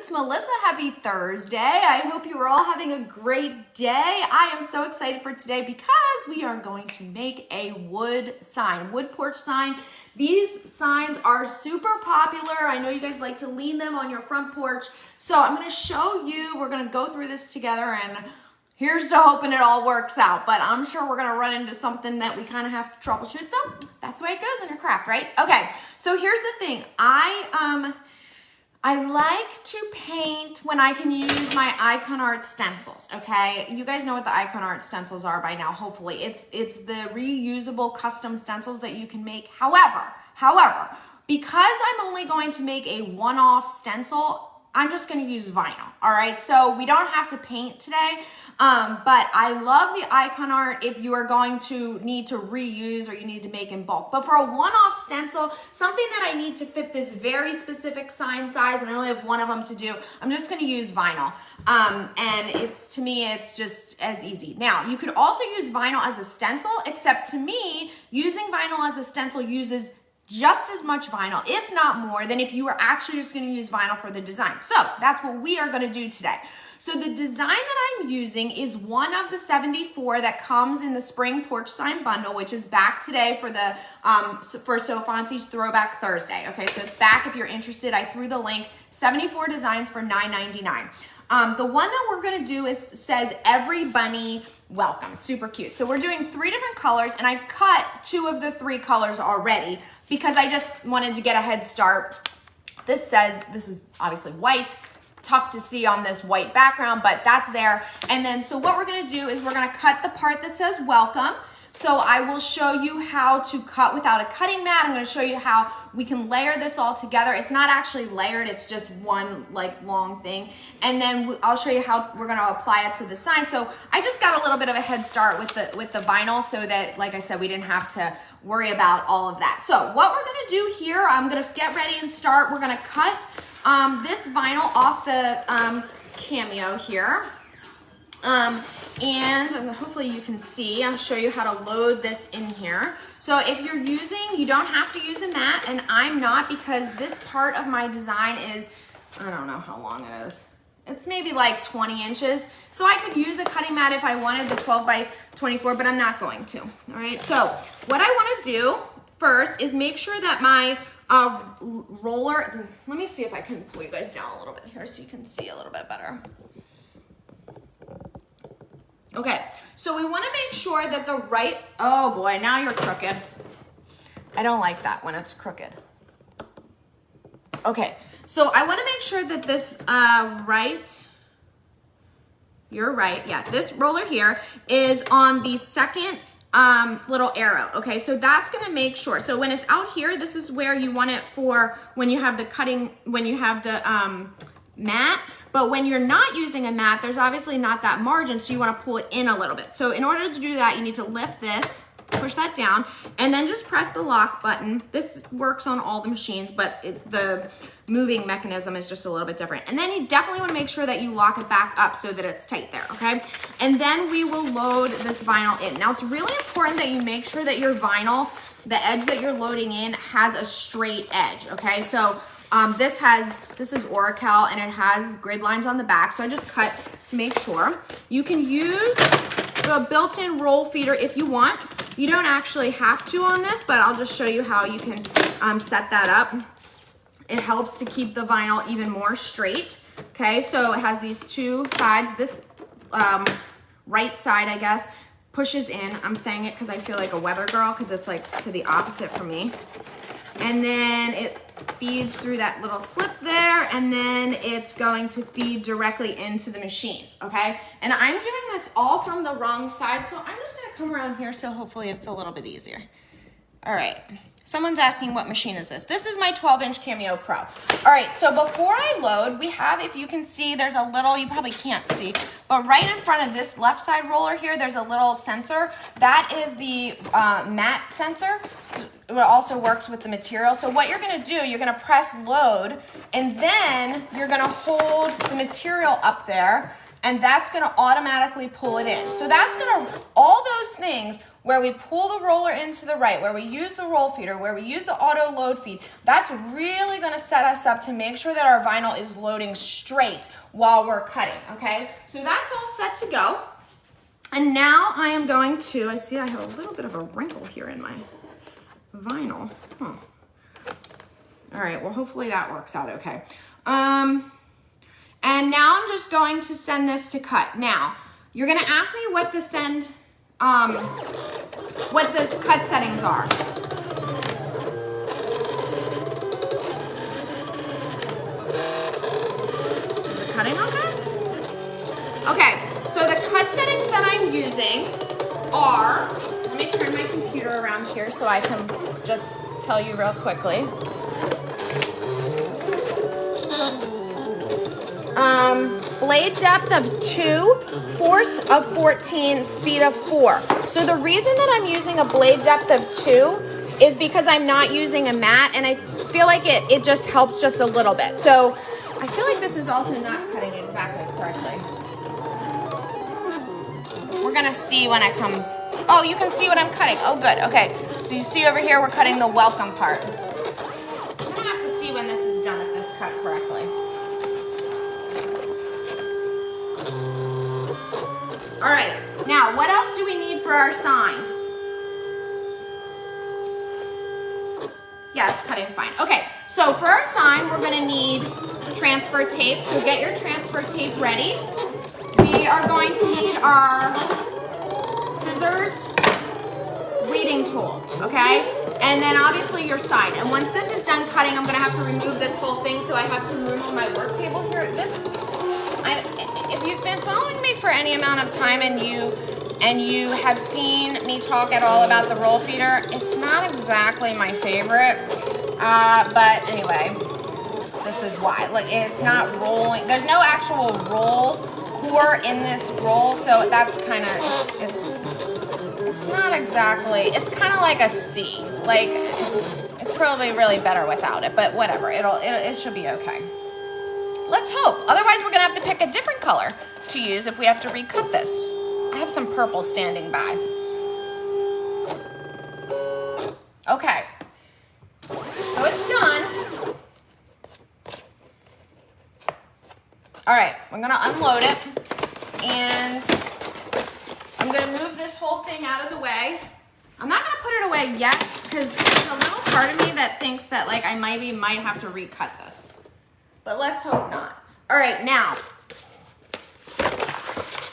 it's Melissa. Happy Thursday. I hope you are all having a great day. I am so excited for today because we are going to make a wood sign, wood porch sign. These signs are super popular. I know you guys like to lean them on your front porch. So I'm going to show you, we're going to go through this together, and here's to hoping it all works out. But I'm sure we're going to run into something that we kind of have to troubleshoot. So that's the way it goes on your craft, right? Okay, so here's the thing. I like to paint when I can use my icon art stencils, okay? You guys know what the icon art stencils are by now, hopefully. It's the reusable custom stencils that you can make. However, because I'm only going to make a one-off stencil, I'm just gonna use vinyl, all right? So we don't have to paint today, but I love the icon art if you are going to need to reuse or you need to make in bulk. But for a one-off stencil, something that I need to fit this very specific sign size, and I only have one of them to do, I'm just gonna use vinyl. And to me, it's just as easy. Now, you could also use vinyl as a stencil, except to me, using vinyl as a stencil uses just as much vinyl, if not more, than if you were actually just going to use vinyl for the design. So that's what we are going to do today. So the design that I'm using is one of the 74 that comes in the spring porch sign bundle, which is back today for the FONTSY's Throwback Thursday. Okay, so it's back if you're interested. I threw the link. 74 designs for $9.99. The one that we're going to do says "Every Bunny Welcome." Super cute. So we're doing 3 different colors, and I've cut 2 of the 3 colors already because I just wanted to get a head start. This is obviously white. Tough to see on this white background, but that's there. And then, so what we're gonna do is we're gonna cut the part that says "Welcome." So I will show you how to cut without a cutting mat. I'm gonna show you how we can layer this all together. It's not actually layered, it's just one like long thing. And then I'll show you how we're gonna apply it to the sign. So I just got a little bit of a head start with the vinyl so that, like I said, we didn't have to worry about all of that. So what we're gonna do here, I'm gonna get ready and start. We're gonna cut this vinyl off the cameo here. And hopefully you can see, I'll show you how to load this in here. So if you're you don't have to use a mat, and I'm not, because this part of my design is, I don't know how long it is. It's maybe like 20 inches. So I could use a cutting mat if I wanted, the 12 by 24, but I'm not going to, all right? So what I wanna do first is make sure that my roller, let me see if I can pull you guys down a little bit here so you can see a little bit better. Okay, so we wanna make sure that the right, oh boy, now you're crooked. I don't like that when it's crooked. Okay, so I wanna make sure that this this roller here is on the second little arrow. Okay, so that's gonna make sure. So when it's out here, this is where you want it for when you have the cutting, when you have the mat. But when you're not using a mat, there's obviously not that margin, so you wanna pull it in a little bit. So in order to do that, you need to lift this, push that down, and then just press the lock button. This works on all the machines, but the moving mechanism is just a little bit different. And then you definitely wanna make sure that you lock it back up so that it's tight there, okay? And then we will load this vinyl in. Now it's really important that you make sure that your vinyl, the edge that you're loading in, has a straight edge, okay? So this is Oracal, and it has grid lines on the back, so I just cut to make sure. You can use the built-in roll feeder if you want. You don't actually have to on this, but I'll just show you how you can set that up. It helps to keep the vinyl even more straight. Okay, so it has these 2 sides. This right side, I guess, pushes in. I'm saying it because I feel like a weather girl because it's like to the opposite for me. And then it feeds through that little slip there, and then it's going to feed directly into the machine, okay? And I'm doing this all from the wrong side, so I'm just gonna come around here so hopefully it's a little bit easier. All right, someone's asking what machine is this? This is my 12-inch Cameo Pro. All right, so before I load, we have, if you can see, there's a little, you probably can't see, but right in front of this left side roller here, there's a little sensor. That is the mat sensor. So it also works with the material. So what you're gonna do, you're gonna press load, and then you're gonna hold the material up there, and that's gonna automatically pull it in. So that's gonna, all those things where we pull the roller into the right, where we use the roll feeder, where we use the auto load feed, that's really gonna set us up to make sure that our vinyl is loading straight while we're cutting, okay? So that's all set to go. And now I am going to, I see I have a little bit of a wrinkle here in my vinyl. All right, well, hopefully that works out okay. And now I'm just going to send this to cut. Now, you're gonna ask me what the cut settings are. Is it cutting okay? Okay, so the cut settings that I'm using are, let me turn my computer around here so I can just tell you real quickly. Blade depth of 2, force of 14, speed of 4. So the reason that I'm using a blade depth of 2 is because I'm not using a mat, and I feel like it just helps just a little bit. So I feel like this is also not cutting exactly correctly. We're gonna see when it comes. Oh, you can see what I'm cutting. Oh, good. Okay. So you see over here, we're cutting the welcome part. I'm gonna have to see when this is done if this cut correctly. All right, now what else do we need for our sign? Yeah, it's cutting fine. Okay, so for our sign, we're gonna need transfer tape. So get your transfer tape ready. We are going to need our scissors, weeding tool, okay? And then obviously your sign. And once this is done cutting, I'm gonna have to remove this whole thing so I have some room on my work table here. If you've been following me for any amount of time and you have seen me talk at all about the roll feeder, it's not exactly my favorite, but anyway, this is why. Like, it's not rolling. There's no actual roll core in this roll, so that's kind of, it's not exactly, it's kind of like a C. Like, it's probably really better without it, but whatever, it should be okay. Let's hope. Otherwise, we're gonna have to pick a different color to use if we have to recut this. I have some purple standing by. Okay, so it's done. All right, I'm gonna unload it, and I'm gonna move this whole thing out of the way. I'm not gonna put it away yet because there's a little part of me that thinks that like I might have to recut this. But let's hope not. All right, now,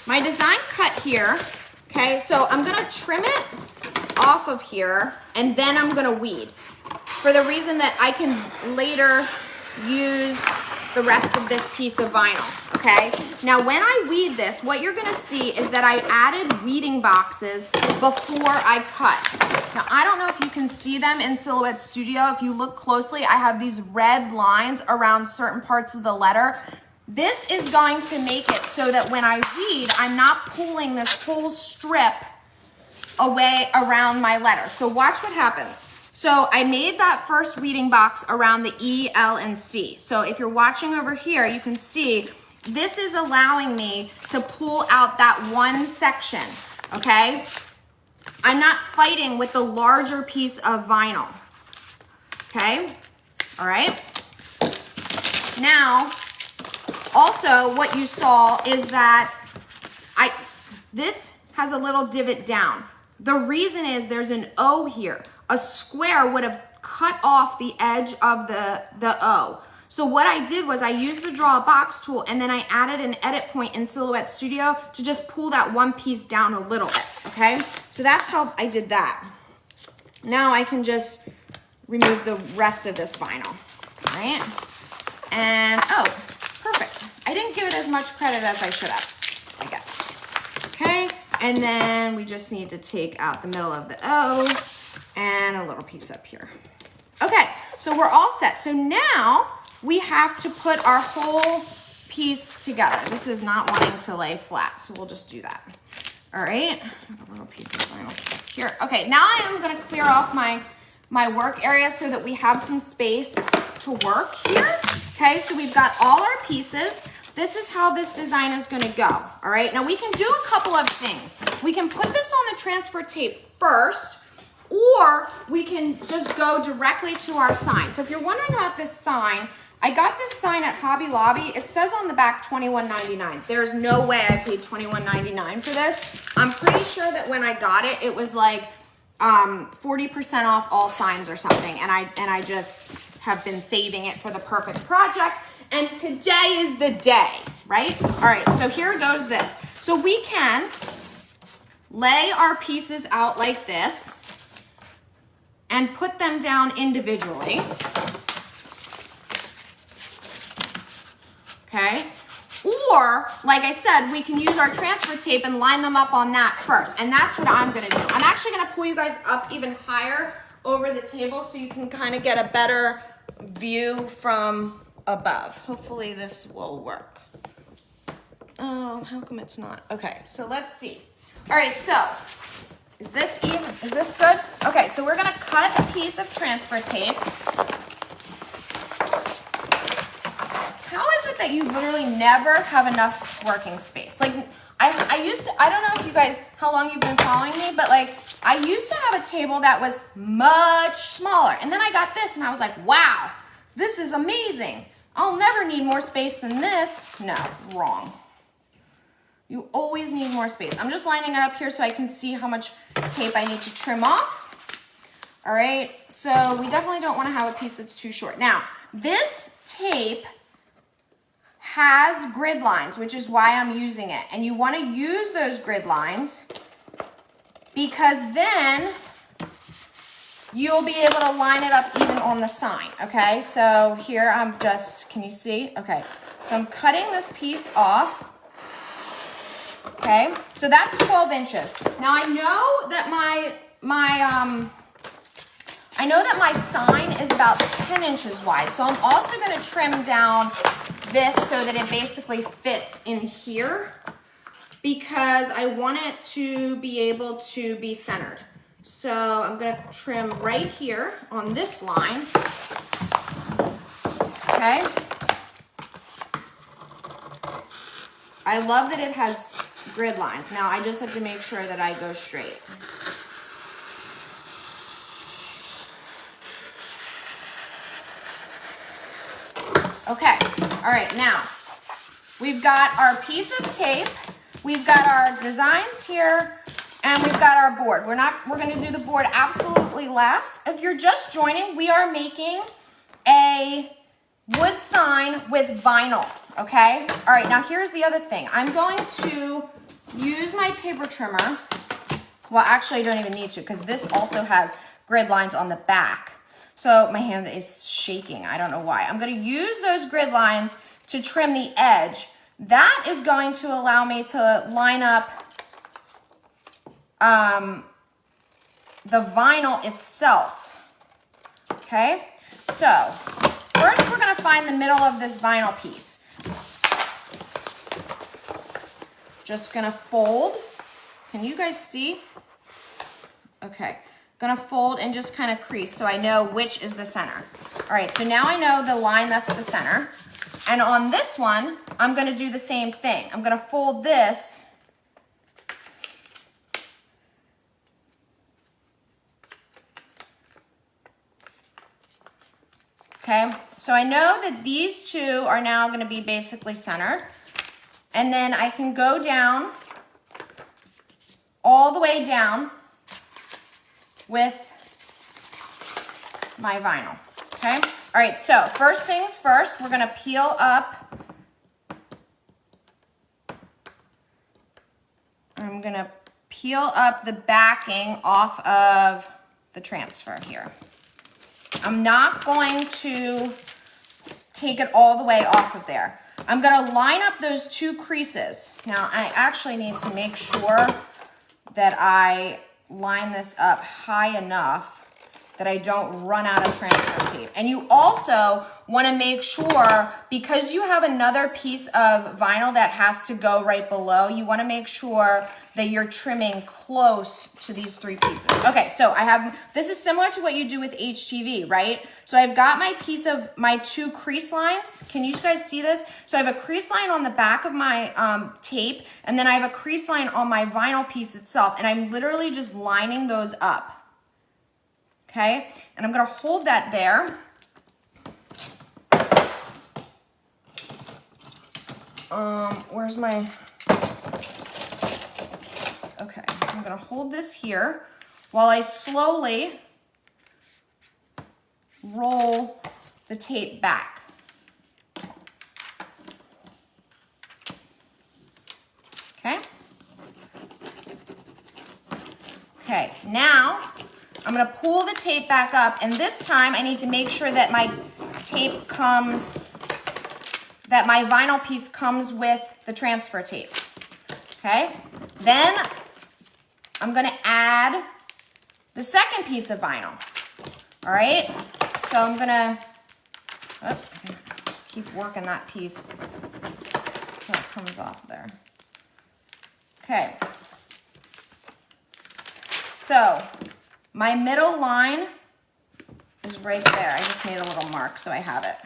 my design cut here, okay, so I'm gonna trim it off of here and then I'm gonna weed for the reason that I can later use the rest of this piece of vinyl, okay? Now, when I weed this, what you're gonna see is that I added weeding boxes before I cut. Now, I don't know if you can see them in Silhouette Studio. If you look closely, I have these red lines around certain parts of the letter. This is going to make it so that when I weed, I'm not pulling this whole strip away around my letter. So watch what happens. So I made that first weeding box around the E, L, and C. So if you're watching over here, you can see this is allowing me to pull out that one section, okay? I'm not fighting with the larger piece of vinyl, okay? All right. Now, also what you saw is that this has a little divot down. The reason is there's an O here. A square would have cut off the edge of the O. So what I did was I used the draw a box tool and then I added an edit point in Silhouette Studio to just pull that one piece down a little bit, okay? So that's how I did that. Now I can just remove the rest of this vinyl, all right? And, oh, perfect. I didn't give it as much credit as I should have, I guess. Okay, and then we just need to take out the middle of the O and a little piece up here. Okay, so we're all set. So now we have to put our whole piece together. This is not wanting to lay flat, so we'll just do that. All right, I have a little piece of vinyl stuck here. Okay, now I am gonna clear off my work area so that we have some space to work here. Okay, so we've got all our pieces. this is how this design is gonna go, all right? Now we can do a couple of things. We can put this on the transfer tape first, or we can just go directly to our sign. So if you're wondering about this sign, I got this sign at Hobby Lobby. It says on the back $21.99. There's no way I paid $21.99 for this. I'm pretty sure that when I got it, it was like 40% off all signs or something. And I just have been saving it for the perfect project. And today is the day, right? All right, so here goes this. So we can lay our pieces out like this and put them down individually. Okay, or like I said, we can use our transfer tape and line them up on that first. And that's what I'm gonna do. I'm actually gonna pull you guys up even higher over the table so you can kind of get a better view from above. Hopefully this will work. Oh, how come it's not? Okay, so let's see. All right, so is this even? Is this good? Okay, so we're gonna cut a piece of transfer tape. How is it that you literally never have enough working space? Like I used to, I don't know if you guys, how long you've been following me, but like I used to have a table that was much smaller. And then I got this and I was like, wow, this is amazing. I'll never need more space than this. No, wrong. You always need more space. I'm just lining it up here so I can see how much tape I need to trim off. All right, so we definitely don't want to have a piece that's too short. Now, this tape has grid lines, which is why I'm using it. And you want to use those grid lines because then you'll be able to line it up even on the sign, okay? So here I'm just, can you see? Okay, so I'm cutting this piece off, okay? So that's 12 inches. Now I know that my sign is about 10 inches wide. So I'm also gonna trim down this so that it basically fits in here because I want it to be able to be centered. So I'm gonna trim right here on this line, okay? I love that it has grid lines. Now I just have to make sure that I go straight. Okay, all right, now we've got our piece of tape, we've got our designs here, and we've got our board. We're gonna do the board absolutely last. If you're just joining, we are making a wood sign with vinyl, okay? All right, now here's the other thing. I'm going to use my paper trimmer. Well, actually I don't even need to because this also has grid lines on the back. So my hand is shaking, I don't know why. I'm gonna use those grid lines to trim the edge. That is going to allow me to line up the vinyl itself, okay? So first we're gonna find the middle of this vinyl piece. Just gonna fold. Can you guys see? Okay. Gonna fold and just kind of crease so I know which is the center. All right, so now I know the line that's the center. And on this one, I'm gonna do the same thing. I'm gonna fold this. Okay, so I know that these two are now gonna be basically centered. And then I can go down, all the way down, with my vinyl, okay? All right, so first things first, we're gonna peel up. I'm gonna peel up the backing off of the transfer here. I'm not going to take it all the way off of there. I'm gonna line up those two creases. Now, I actually need to make sure that I line this up high enough that I don't run out of transfer tape. And you also want to make sure, because you have another piece of vinyl that has to go right below, you want to make sure that you're trimming close to these 3 pieces. Okay, so this is similar to what you do with HTV, right? So I've got my piece of my 2 crease lines. Can you guys see this? So I have a crease line on the back of my tape, and then I have a crease line on my vinyl piece itself, and I'm literally just lining those up. Okay, and I'm gonna hold that there. Where's my, okay, I'm gonna hold this here while I slowly roll the tape back. Okay. Okay, now I'm gonna pull the tape back up, and this time I need to make sure that my tape comes, that my vinyl piece comes with the transfer tape. Okay, then I'm gonna add the second piece of vinyl. All right, so I'm gonna keep working that piece until it comes off there. Okay, so my middle line is right there. I just made a little mark so I have it.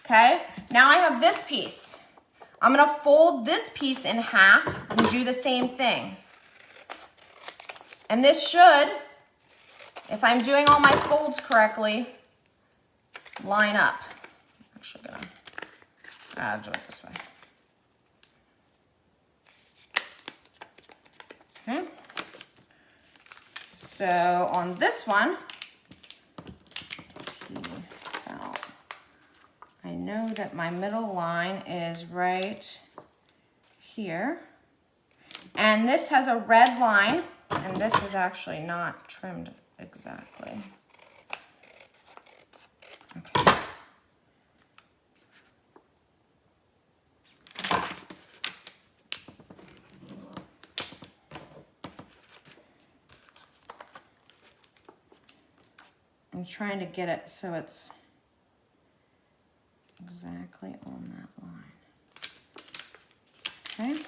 Okay, now I have this piece. I'm gonna fold this piece in half and do the same thing. And this should, if I'm doing all my folds correctly, line up. I'm actually gonna do it this way. Okay. So on this one, I know that my middle line is right here. And this has a red line, and this is actually not trimmed exactly. Okay. I'm trying to get it so it's exactly on that line. Okay.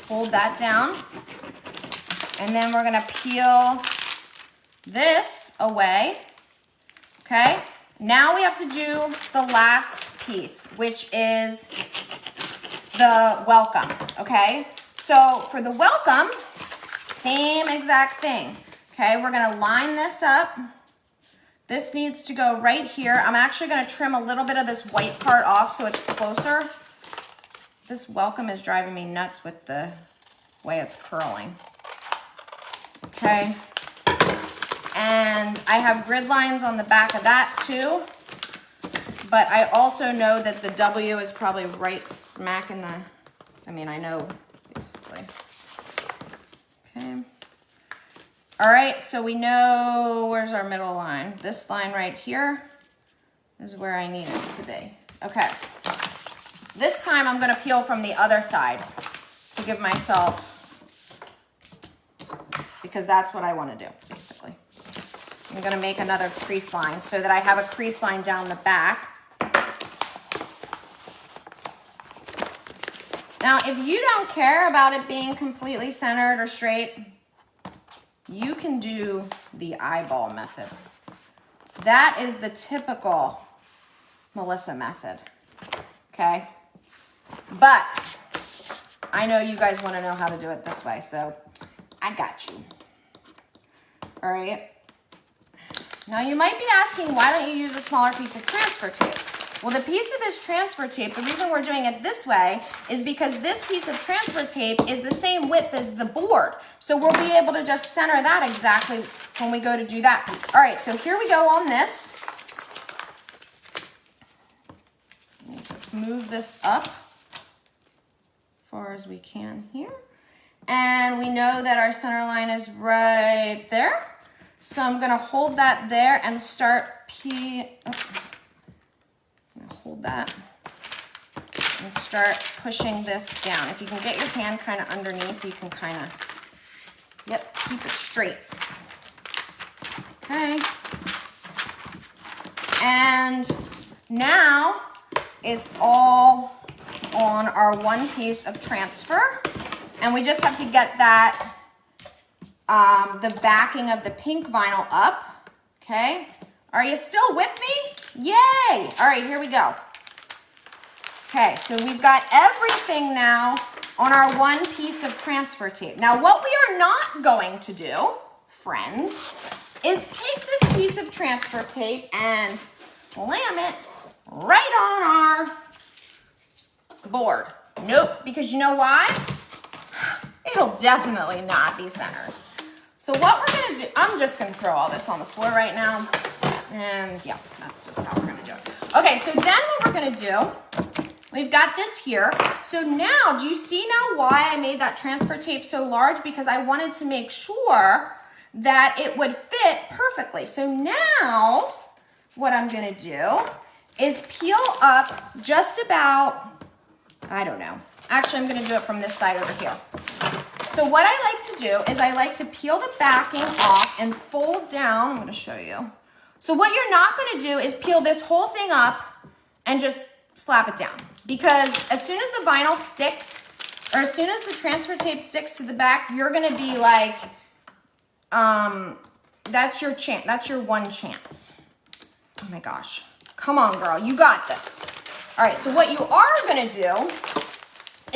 Hold that down, and then we're gonna peel this away. Okay, now we have to do the last piece, which is the welcome. Okay, so for the welcome, same exact thing. Okay, we're gonna line this up. This needs to go right here. I'm actually gonna trim a little bit of this white part off so it's closer. This welcome is driving me nuts with the way it's curling. Okay, and I have grid lines on the back of that too, but I also know that the W is probably right smack in the, I know basically. Okay. All right, so we know, where's our middle line? This line right here is where I need it to be. Okay. This time I'm gonna peel from the other side to give myself, because that's what I wanna do, basically. I'm gonna make another crease line so that I have a crease line down the back. Now, if you don't care about it being completely centered or straight, you can do the eyeball method. That is the typical Melissa method, okay? But I know you guys want to know how to do it this way, so I got you. All right. Now you might be asking, why don't you use a smaller piece of transfer tape? Well, the piece of this transfer tape, the reason we're doing it this way is because this piece of transfer tape is the same width as the board. So we'll be able to just center that exactly when we go to do that piece. All right, so here we go on this. Need to move this up far as we can here. And we know that our center line is right there. So I'm gonna hold that there and start I'm gonna hold that. and start pushing this down. If you can get your hand kind of underneath, you can kind of, yep, keep it straight. Okay. And now it's all on our one piece of transfer. And we just have to get that, the backing of the pink vinyl up. Okay. Are you still with me? Yay. All right, here we go. Okay, so we've got everything now on our one piece of transfer tape. Now, what we are not going to do, friends, is take this piece of transfer tape and slam it right on our board. Nope, because you know why? It'll definitely not be centered. So what we're gonna do, I'm just gonna throw all this on the floor right now. And yeah, that's just how we're gonna do it. Okay, so then what we're gonna do, we've got this here. So now, do you see now why I made that transfer tape so large? Because I wanted to make sure that it would fit perfectly. So now, what I'm gonna do is peel up just about, I don't know. Actually, I'm gonna do it from this side over here. So what I like to do is I like to peel the backing off and fold down. I'm gonna show you. So what you're not gonna do is peel this whole thing up and just slap it down. Because as soon as the vinyl sticks, or as soon as the transfer tape sticks to the back, you're gonna be like, that's your chance, that's your one chance. Oh my gosh, come on girl, you got this. All right, so what you are gonna do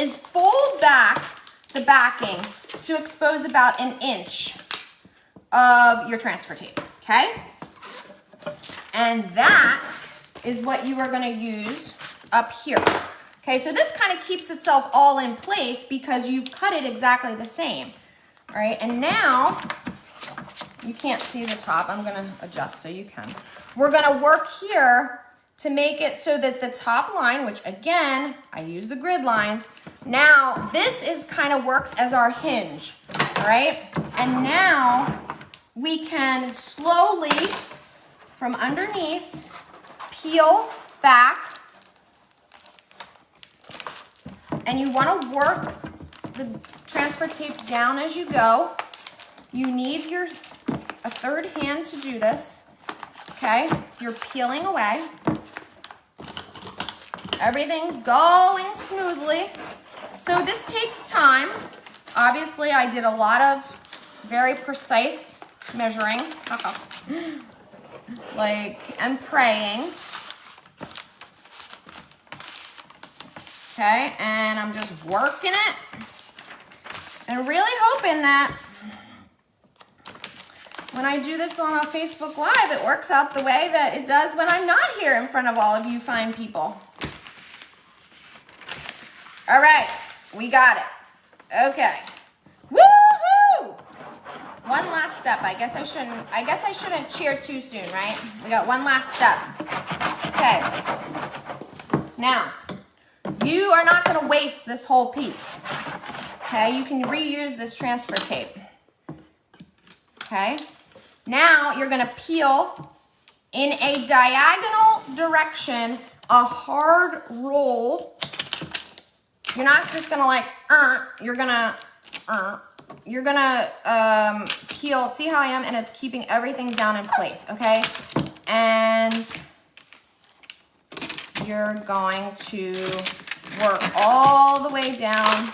is fold back the backing to expose about 1 inch of your transfer tape, okay? And that is what you are gonna use up here. Okay, so this kind of keeps itself all in place because you've cut it exactly the same. All right, and now, you can't see the top. I'm gonna adjust so you can. We're gonna work here to make it so that the top line, which again, I use the grid lines. Now, this is kind of works as our hinge, all right? And now, we can slowly, from underneath, peel back. And you want to work the transfer tape down as you go. You need a third hand to do this, okay? You're peeling away. Everything's going smoothly. So this takes time. Obviously, I did a lot of very precise measuring, and praying. Okay, and I'm just working it and really hoping that when I do this on a Facebook Live, it works out the way that it does when I'm not here in front of all of you fine people. All right, we got it. Okay. Woo-hoo! One last step. I guess I shouldn't cheer too soon, right? We got one last step. Okay. Now, you are not going to waste this whole piece. Okay, you can reuse this transfer tape. Okay, now you're going to peel in a diagonal direction, a hard roll. You're not just going to like, you're going to peel. See how I am? And it's keeping everything down in place, okay? And you're going to work all the way down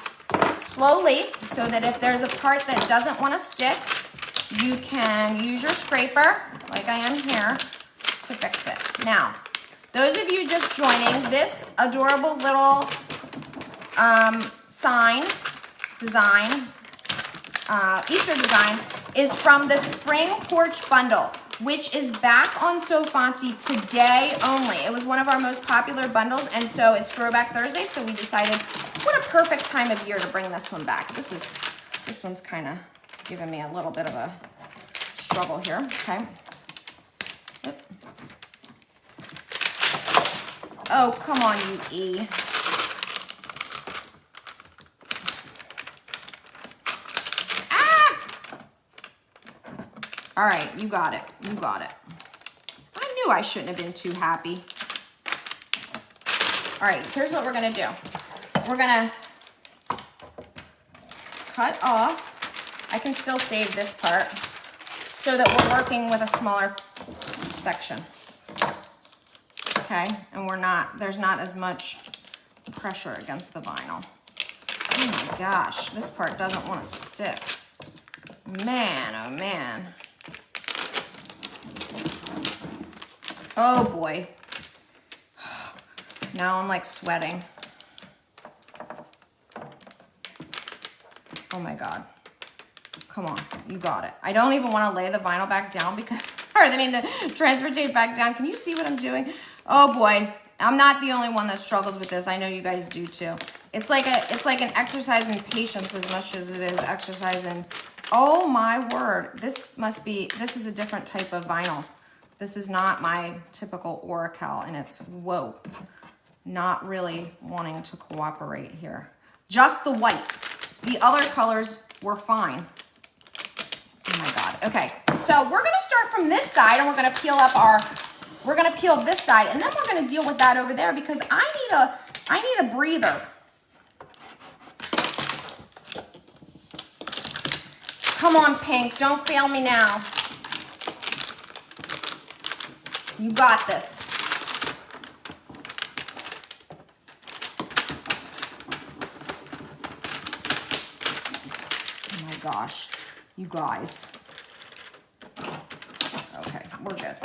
slowly so that if there's a part that doesn't want to stick, you can use your scraper, like I am here, to fix it. Now, those of you just joining, this adorable little Easter design is from the Spring Porch Bundle, which is back on So FONTSY today only. It was one of our most popular bundles, and so it's Throwback Thursday, so we decided what a perfect time of year to bring this one back. This one's kind of giving me a little bit of a struggle here, okay? Oop. Oh, come on, you E. All right, you got it. You got it. I knew I shouldn't have been too happy. All right, here's what we're gonna do. We're gonna cut off. I can still save this part so that we're working with a smaller section. Okay, and there's not as much pressure against the vinyl. Oh my gosh, this part doesn't want to stick. Man, oh man. Oh boy. Now I'm like sweating. Oh my God. Come on, you got it. I don't even want to lay the vinyl back down because, the transfer tape back down. Can you see what I'm doing? Oh boy, I'm not the only one that struggles with this. I know you guys do too. It's like an exercise in patience as much as it is exercise in, oh my word. This is a different type of vinyl. This is not my typical Oracal, and it's, whoa, not really wanting to cooperate here. Just the white. The other colors were fine. Oh my God. Okay, so we're gonna start from this side and we're gonna peel this side, and then we're gonna deal with that over there because I need a breather. Come on, pink, don't fail me now. You got this. Oh my gosh, you guys. Okay, we're good.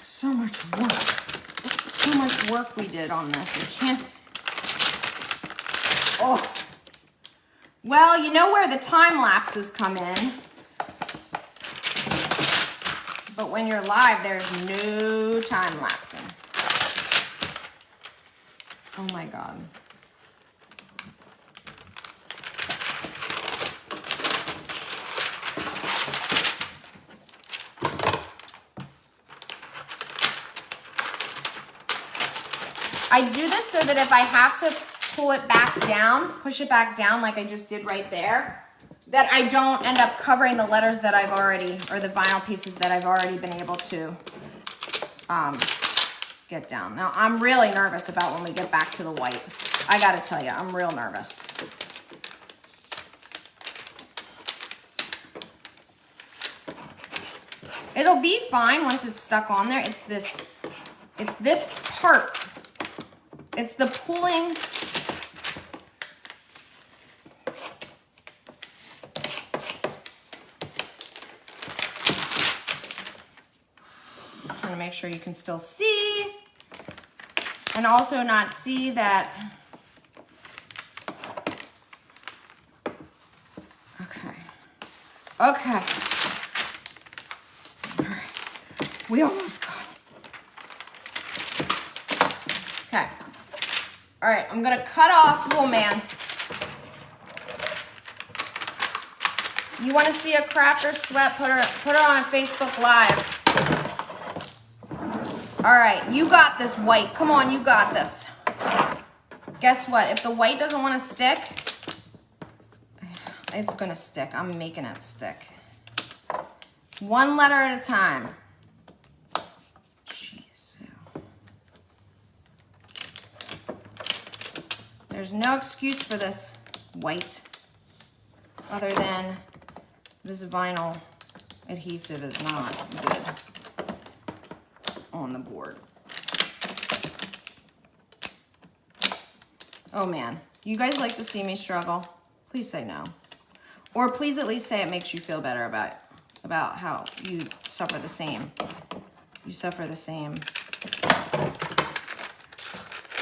So much work. So much work we did on this. I can't. Oh. Well, you know where the time lapses come in. But when you're live, there's no time lapsing. Oh my God. I do this so that if I have to pull it back down, push it back down like I just did right there, that I don't end up covering the letters that I've already, or the vinyl pieces that I've already been able to get down. Now, I'm really nervous about when we get back to the white. I gotta tell you, I'm real nervous. It'll be fine once it's stuck on there. It's this part. It's the pulling. I'm gonna make sure you can still see, and also not see that. Okay. Okay. All right. We almost got it. Okay. All right, I'm gonna cut off, oh man. You wanna see a crafter sweat, put her on a Facebook Live. All right, you got this, white. Come on, you got this. Guess what? If the white doesn't want to stick, it's going to stick. I'm making it stick. One letter at a time. Jeez. There's no excuse for this white other than this vinyl adhesive is not good on the board. Oh man, you guys like to see me struggle? Please say no. Or please at least say it makes you feel better about how you suffer the same. You suffer the same.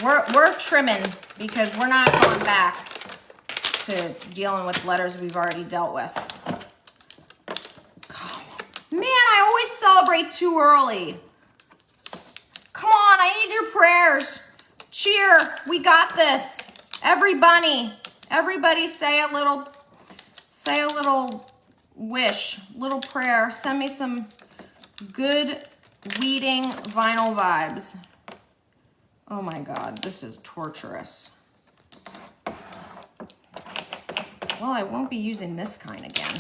We're trimming because we're not going back to dealing with letters we've already dealt with. Man, I always celebrate too early. Come on, I need your prayers. Cheer, we got this. Everybody say a little wish, little prayer. Send me some good weeding vinyl vibes. Oh my God, this is torturous. Well, I won't be using this kind again.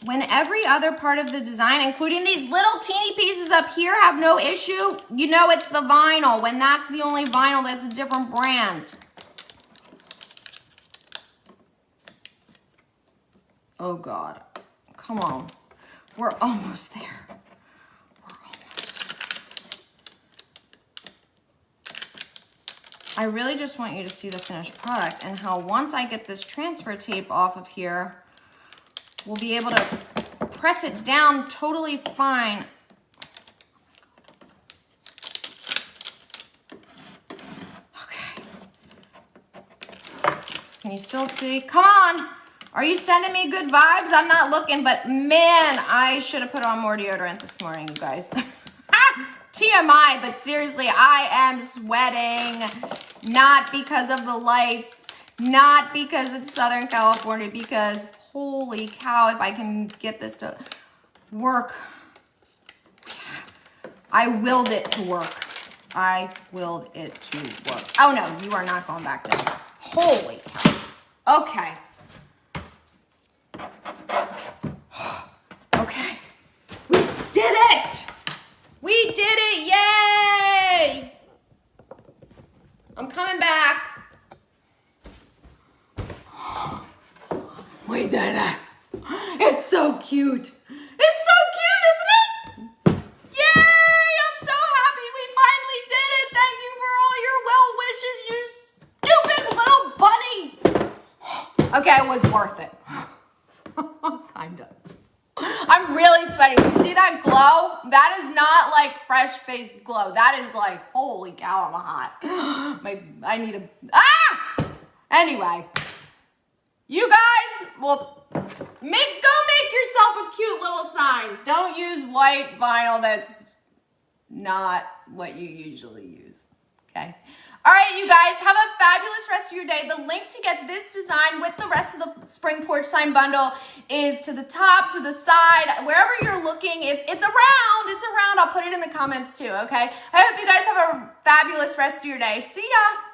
when every other part of the design, including these little teeny pieces up here, have no issue, you know it's the vinyl. When that's the only vinyl, that's a different brand. Oh God, come on. We're almost there. We're almost. I really just want you to see the finished product and how once I get this transfer tape off of here, we'll be able to press it down totally fine. Okay. Can you still see? Come on. Are you sending me good vibes? I'm not looking, but man, I should have put on more deodorant this morning, you guys. TMI, but seriously, I am sweating. Not because of the lights, not because it's Southern California, because holy cow, if I can get this to work. I willed it to work. I willed it to work. Oh no, you are not going back down. Holy cow. Okay. Okay. We did it! We did it! Yay! I'm coming back. We did it. It's so cute. It's so cute, isn't it? Yay! I'm so happy we finally did it. Thank you for all your well wishes, you stupid little bunny. Okay, it was worth it. Kind of. I'm really sweating. You see that glow? That is not like fresh face glow. That is like, holy cow, I'm hot. I need a, Anyway, you guys, well, go make yourself a cute little sign. Don't use white vinyl that's not what you usually use, okay? All right, you guys, have a fabulous rest of your day. The link to get this design with the rest of the spring porch sign bundle is to the top, to the side, wherever you're looking. It's around. I'll put it in the comments too, okay? I hope you guys have a fabulous rest of your day. See ya.